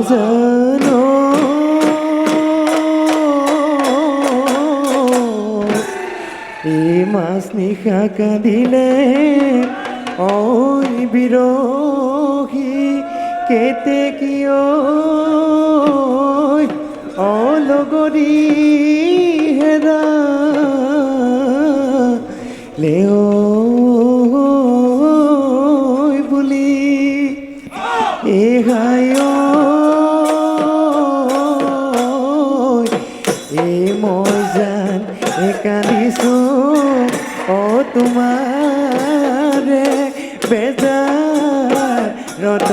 জানো এই মাছ নিশা কাঁদিলে ওই বিৰহী কেতে কিয় অলগৰি হেৰা লেও বুলি এহায় মই জান কান্দিছো তোমাৰে বেজাৰত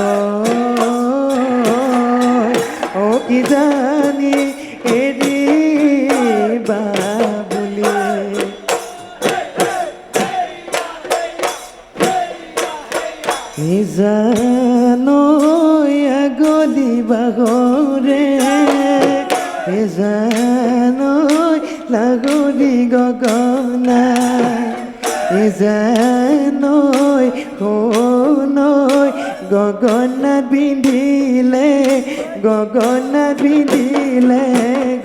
কি জানি এৰিবা বুলি জানৈ আগলি বাগৰে জানৈ লাগলি গগনা জানৈ শুনৈ গগনাত বিন্ধিলে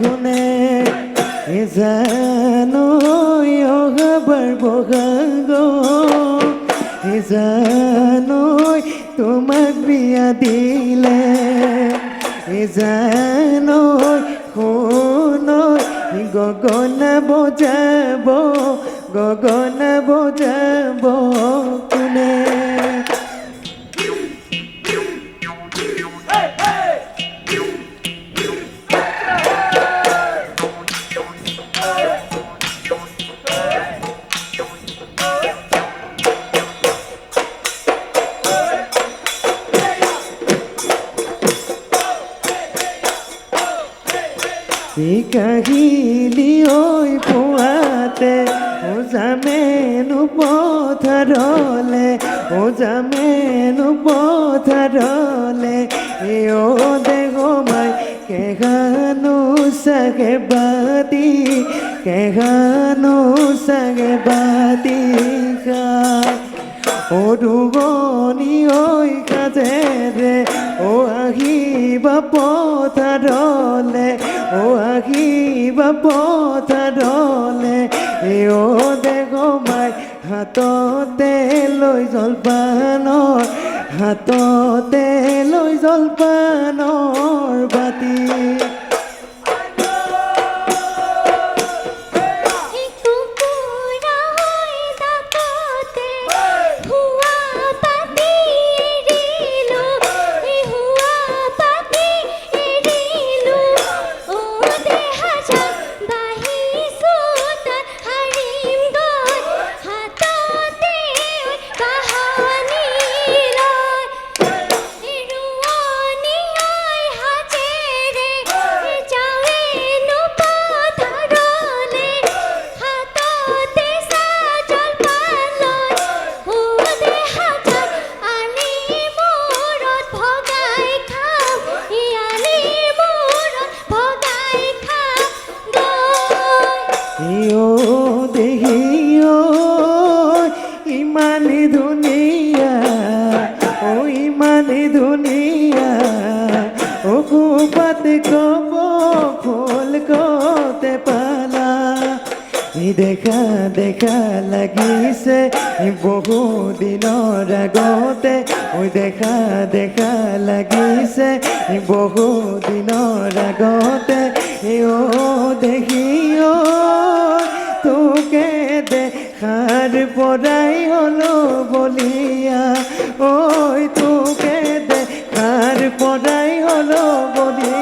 গুণে জানৈ অহাবাৰ বহাগ জানৈ তোমাক বিয়া দিলে জানৈ শুনৈ গগনা বজাব কোনে কাহিলি ঐ পুৱাতে যামেনো পথাৰলে এও দেহ মাই কেহানো চাগে বাতি খাই দুগনি ঐ কাজেৰে আহিবা পথাৰলে এও দেহ মাই হাততে লৈ জলপানৰ বাতি ইমানে ধুনীয়া খুবাত কব ফুল কতে পালা দেখা লাগিছে বহু দিনৰ আগতে ঐ দেখা দেখা লাগিছে বহু দিনৰ আগতে ও দেখি ঐ তোকে দেখাৰ পৰাই হলো বলিয়া ঐ তোকে দেখাৰ পৰাই হলো বলিয়া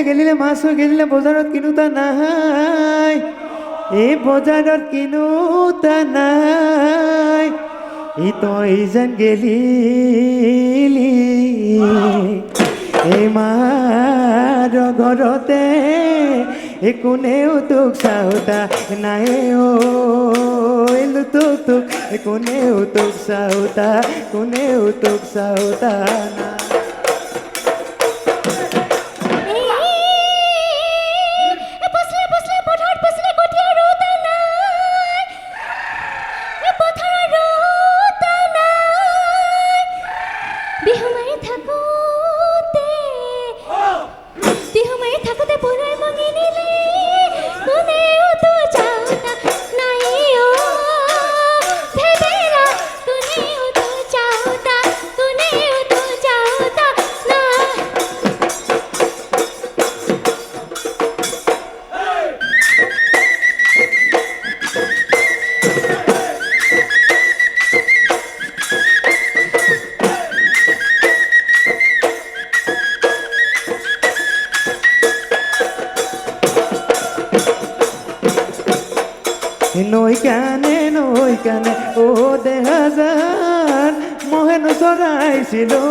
গেলিলে মাছ হৈ গেলিলে বজাৰত কিনোতা নাই এই বজাৰত কিনোতা নাই ই তই যেন গেলিলি এই মাৰ ঘৰতে কোনেও তোক চাওতা নাই ঐ তোক কোনেও তোক চাওতা না নৈ কানে ও দেখা যায় মহেন চৰাইছিলো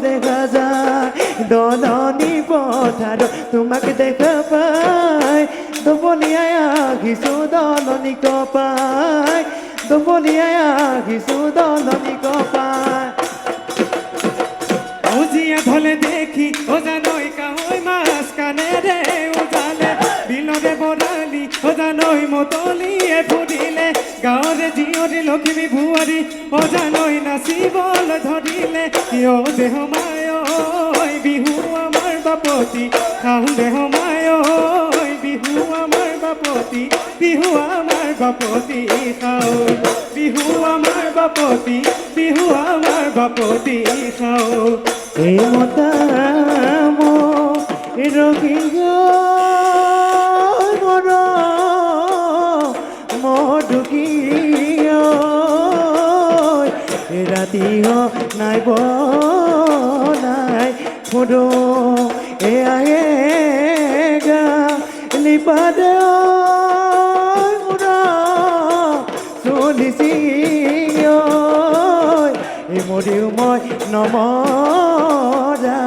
দেখা যায় দলনি পথাৰ তোমাক দেখা পাই দবলিয়াই আহিছো দলনি কপাই দবলিয়াই আহিছো দলনি কপাই উজিয়া ধলে দেখি ওজা নৈ কাৱৈ মাছ কানে ৰে উজালে বিলৰে বৰালি ওজা নৈ মতলিয়ে ফুৰিলে গাঁৱৰে জীয়ৰী লখিমী ভুৱাৰী ওজা নৈ নাচিবলৈ ধৰিলে কিয় দেহ মায় বিহু আমাৰ বাপতি খাওঁ দেহ মায় বিহু আমাৰ বাপতি বিহু আমাৰ বাপতি খাওঁ বিহু আমাৰ বাপতি বিহু আমাৰ বাপতি খাওঁ এই মতা ৰখিব মধুকীয় ৰাতি নাই বনাই ফুৰো এয়াহে গালিপাদে চলিছি মৰিও মই নমৰা